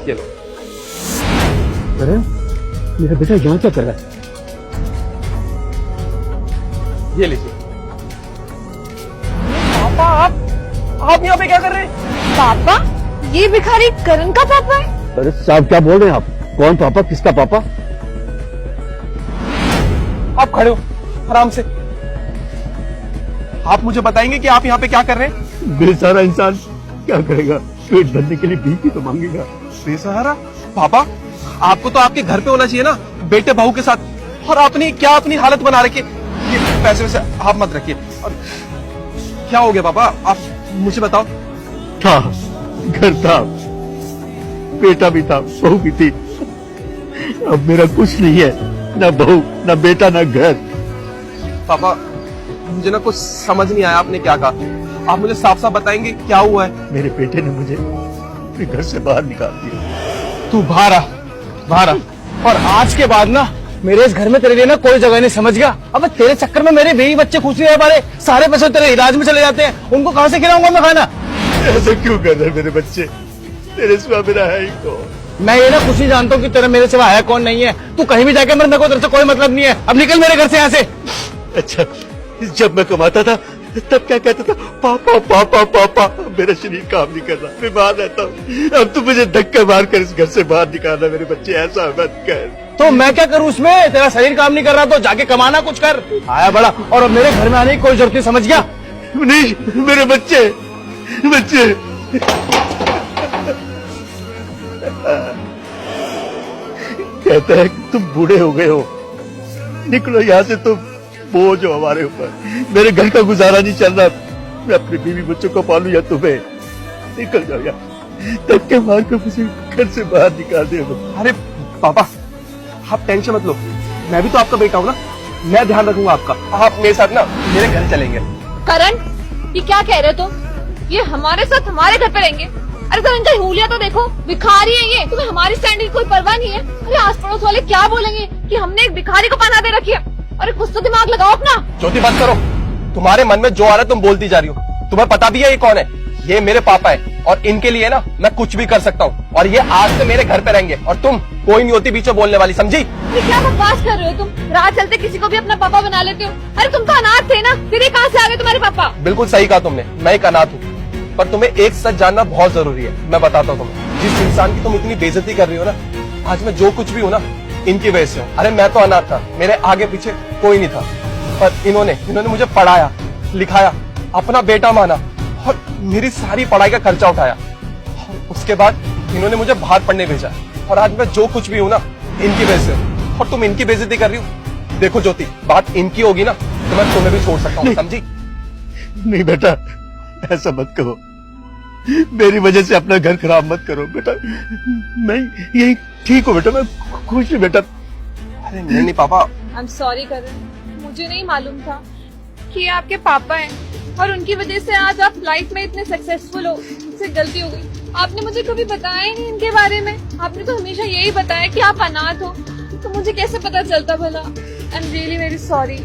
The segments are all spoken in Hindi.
ये लो। अरे मेरा बेटा यहाँ क्या कर रहा है? ये लीजिए। पापा आप यहाँ पे क्या कर रहे हैं? पापा? ये भिखारी करण का पापा है? अरे साहब क्या बोल रहे हैं आप? कौन पापा? किसका पापा? आप खड़े हो आराम से। आप मुझे बताएंगे कि आप यहाँ पे क्या कर रहे हैं? बेसहारा इंसान क्या करेगा? पेट भरने के लिए भीख ही तो मांगेगा। बेसहारा? पापा आपको तो आपके घर पे होना चाहिए ना, बेटे बहू के साथ, और आपने क्या अपनी हालत बना रखी है। ये पैसे वैसे आप मत रखिए। और क्या हो गया पापा, आप मुझे बताओ। था, घर था, बेटा भी था, बहू भी थी। अब मेरा कुछ नहीं है, ना बहू, ना बेटा, ना घर। पापा मुझे ना कुछ समझ नहीं आया आपने क्या कहा। आप मुझे साफ साफ बताएंगे क्या हुआ है? मेरे बेटे ने मुझे अपने घर से बाहर निकाल दिया। तू बाहर आ, और आज के बाद ना मेरे इस घर में तेरे लिए ना कोई जगह नहीं, समझ गया? अब तेरे चक्कर में मेरे बीवी बच्चे खुश नहीं रह पा रहे, सारे पैसे तेरे इलाज में चले जाते हैं, उनको कहाँ से खिलाऊंगा मैं खाना? ऐसा क्यों कर रहे मेरे बच्चे? तेरे सिवा मेरा है ही कौन? मैं ये ना खुशी जानता हूँ कि तेरा मेरे सिवा है कौन नहीं है। तू कहीं भी जाके मेरे को तेरे से कोई मतलब नहीं है। अब निकल मेरे घर से यहाँ से। अच्छा, जब मैं कमाता था तब क्या कहता था? पापा पापा पापा। मेरा शरीर काम नहीं कर रहा, बीमार रहता हूँ। अब तू मुझे धक्का मार कर इस घर से बाहर निकालना। मेरे बच्चे ऐसा मत कर। तो मैं क्या करूँ उसमें? तेरा शरीर काम नहीं कर रहा तो जाके कमाना कुछ कर। आया बड़ा, और अब मेरे घर में आने की कोई जरूरत नहीं, समझ गया? नहीं, मेरे बच्चे बच्चे। कहता है कि तुम बूढ़े हो गए हो, निकलो यहाँ से, तुम बोझ हो हमारे ऊपर। मेरे घर का गुजारा नहीं चल रहा, मैं अपनी बीवी बच्चों को पालू या तुम्हें? निकल जाओ यार, धक्के मार कर मुझे घर से बाहर निकाल दे। अरे पापा आप टेंशन मत लो, मैं भी तो आपका बेटा हूँ ना, मैं ध्यान रखूंगा आपका। आप मेरे साथ ना मेरे घर चलेंगे। करण, ये क्या कह रहे हो तुम? ये हमारे साथ हमारे घर पे रहेंगे? अरे तो इनका हुलिया तो देखो, भिखारी है ये। तुम्हें हमारी स्टैंडिंग कोई परवाह नहीं है? अरे आस पड़ोस वाले क्या बोलेंगे कि हमने एक भिखारी को पनाह दे रखी है? अरे कुछ तो दिमाग लगाओ अपना। ज्योति बात करो, तुम्हारे मन में जो आ रहा है तुम बोलती जा रही हो। तुम्हें पता भी है ये कौन है? ये मेरे पापा है, और इनके लिए ना मैं कुछ भी कर सकता हूँ, और ये आज से मेरे घर पे रहेंगे, और तुम कोई नहीं होती बीच में बोलने वाली, समझी? ये क्या बकवास कर रहे हो तुम? राह चलते किसी को भी अपना पापा बना लेते हो। अरे तुम तो अनाथ थे ना, फिर ये कहाँ से आ गए तुम्हारे पापा? बिल्कुल सही कहा तुमने, मैं एक अनाथ हूँ, पर तुम्हें एक सच जानना बहुत जरूरी है। मैं बताता हूँ तुम्हें, जिस इंसान की तुम इतनी बेइज्जती कर रही हो ना, आज मैं जो कुछ भी हूँ ना, इनकी वजह से हूँ। अरे मैं तो अनाथ था, मेरे आगे पीछे कोई नहीं था, पर इन्होंने मुझे पढ़ाया लिखाया, अपना बेटा माना, और मेरी सारी पढ़ाई का खर्चा उठाया। और उसके बाद इन्होंने मुझे बाहर पढ़ने भेजा, और आज मैं जो कुछ भी हूँ ना, इनकी वजह से हूँ। और तुम इनकी बेइज्जती कर रही हो। देखो ज्योति, बात इनकी होगी ना तो मैं तुम्हें भी छोड़ सकता हूँ, समझी? नहीं बेटा, ऐसा मत कहो, मेरी वजह से अपना घर खराब मत करो बेटा। मैं यही ठीक हूँ बेटा, मैं खुश हूँ बेटा। अरे नहीं पापा। आई एम सॉरी करण, मुझे नहीं मालूम था कि ये आपके पापा हैं, और उनकी वजह से आज आप लाइफ में इतने सक्सेसफुल हो। मुझसे गलती हो गई, आपने मुझे कभी बताया ही नहीं इनके बारे में। आपने तो हमेशा यही बताया कि आप अनाथ हो, तो मुझे कैसे पता चलता भला? I am really very sorry,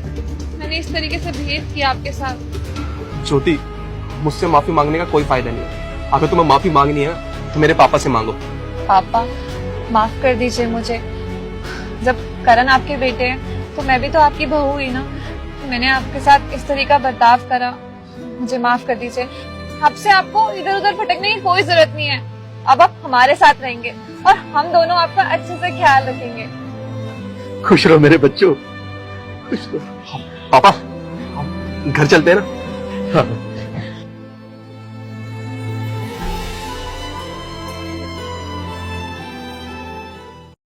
मैंने इस तरीके से बिहेव किया आपके साथ। ज्योति, मुझसे माफी मांगने का कोई फायदा नहीं है। अगर तुम्हें माफी मांगनी है तो मेरे पापा से मांगो। पापा माफ कर दीजिए मुझे। जब करण आपके बेटे हैं तो मैं भी तो आपकी बहू हुई ना, मैंने आपके साथ इस तरह का बर्ताव करा, मुझे माफ कर दीजिए। अब से आपको इधर उधर भटकने की कोई जरूरत नहीं है। अब आप हमारे साथ रहेंगे और हम दोनों आपका अच्छे से ख्याल रखेंगे। खुश रहो मेरे बच्चों, खुश रहो। पापा घर चलते हैं ना? हाँ।